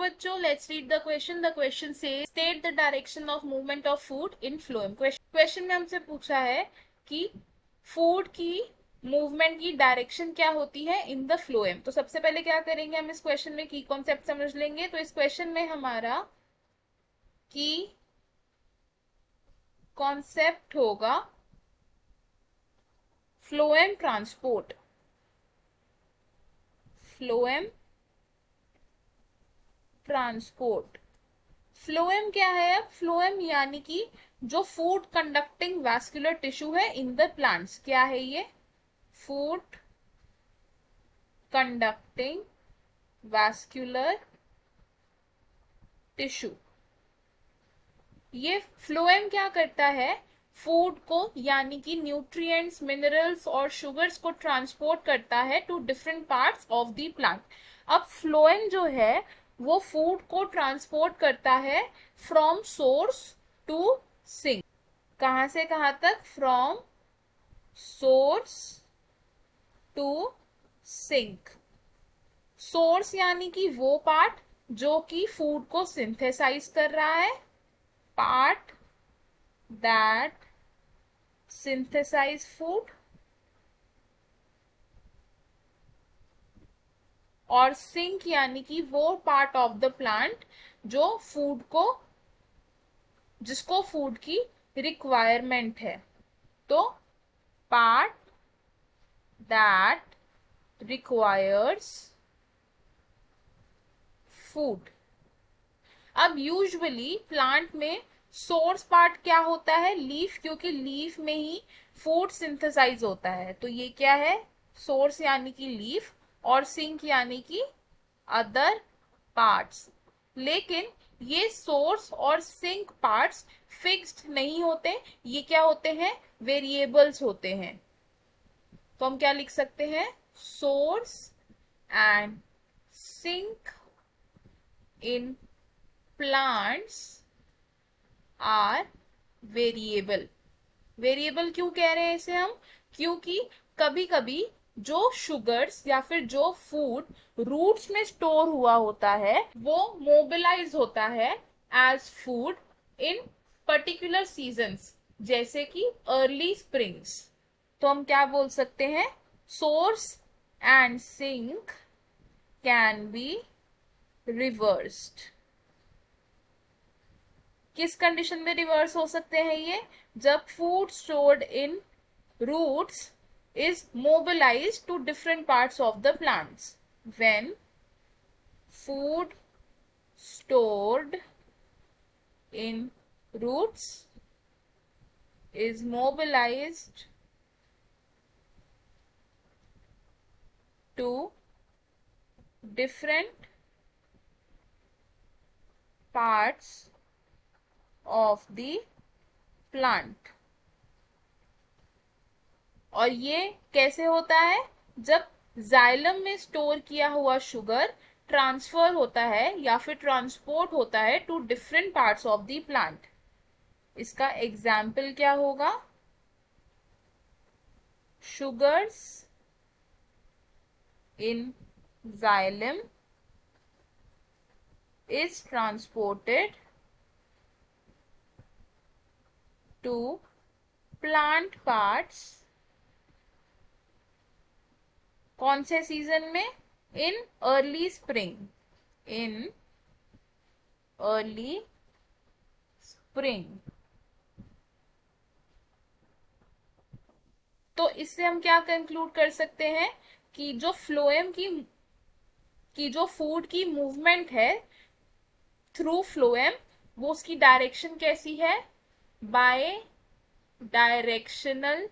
बच्चों, let's read the question. The question से state the direction of movement of food in phloem. Question में हमसे पूछा है कि फूड की मूवमेंट की डायरेक्शन क्या होती है इन द फ्लोएम. तो सबसे पहले क्या करेंगे, हम इस क्वेश्चन में की कॉन्सेप्ट समझ लेंगे. तो इस क्वेश्चन में हमारा की कॉन्सेप्ट होगा phloem transport. Phloem transport. Phloem क्या है? अब फ्लोएम यानी कि जो फूड कंडक्टिंग वैस्कुलर टिश्यू है इन द प्लांट्स. क्या है ये? Food conducting vascular tissue. ये फ्लोएम क्या करता है? फूड को यानी कि न्यूट्रिएंट्स, मिनरल्स और शुगर्स को ट्रांसपोर्ट करता है to different parts of the plant. अब फ्लोएम जो है वो फूड को ट्रांसपोर्ट करता है फ्रॉम सोर्स टू सिंक. कहां से कहां तक? From source to sink. Source यानी कि वो पार्ट जो कि फूड को सिंथेसाइज कर रहा है, पार्ट दैट सिंथेसाइज फूड, और सिंक यानी कि वो पार्ट ऑफ द प्लांट जो फूड को, जिसको फूड की रिक्वायरमेंट है. तो पार्ट दैट रिक्वायर्स फूड. अब यूजुअली प्लांट में सोर्स पार्ट क्या होता है? लीफ, क्योंकि लीफ में ही फूड सिंथेसाइज होता है. तो ये क्या है? सोर्स यानी कि लीफ, और सिंक यानी कि अदर पार्ट्स. लेकिन ये सोर्स और सिंक पार्ट्स फिक्स्ड नहीं होते. ये क्या होते हैं? वेरिएबल्स होते हैं. तो हम क्या लिख सकते हैं? Source and sink in plants are variable. Variable क्यों कह रहे हैं इसे हम? क्योंकि कभी कभी जो शुगर्स या फिर जो फूड रूट्स में स्टोर हुआ होता है वो मोबिलाइज होता है as food in particular seasons, जैसे कि अर्ली स्प्रिंग्स. तो हम क्या बोल सकते हैं? Source and sink can be reversed. किस कंडीशन में रिवर्स हो सकते हैं ये? जब food stored in roots is mobilized to different parts of the plants. When food stored in roots is mobilized to different parts of the plant. और ये कैसे होता है? जब जाइलम में स्टोर किया हुआ शुगर ट्रांसफर होता है या फिर ट्रांसपोर्ट होता है to different parts of the plant. इसका एग्जाम्पल क्या होगा? Sugars in xylem is transported to plant parts. कौन से सीजन में? In early spring. In early spring. तो इससे हम क्या कंक्लूड कर सकते हैं कि जो फ्लोएम की जो फूड की मूवमेंट है थ्रू फ्लोएम, वो उसकी डायरेक्शन कैसी है? बाय डायरेक्शनल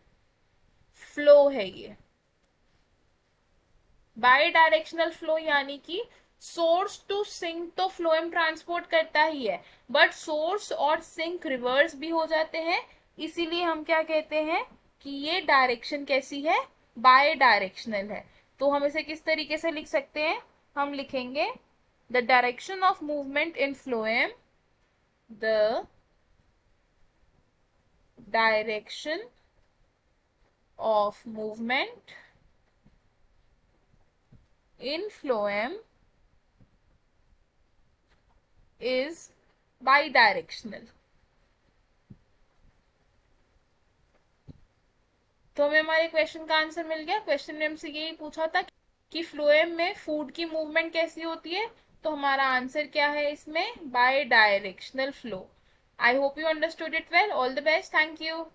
फ्लो है. ये बाय डायरेक्शनल फ्लो यानी कि सोर्स टू सिंक तो फ्लोएम ट्रांसपोर्ट करता ही है, बट सोर्स और सिंक रिवर्स भी हो जाते हैं. इसीलिए हम क्या कहते हैं कि ये डायरेक्शन कैसी है? बाय डायरेक्शनल है. तो हम इसे किस तरीके से लिख सकते हैं? हम लिखेंगे the direction of movement in phloem, the direction of movement in phloem is by directional. तो हमें हमारे क्वेश्चन का आंसर मिल गया। क्वेश्चन ने हमसे यही पूछा था कि फ्लोएम में फूड की मूवमेंट कैसी होती है, तो हमारा आंसर क्या है इसमें, bidirectional flow. I hope you understood it well. All the best, thank you.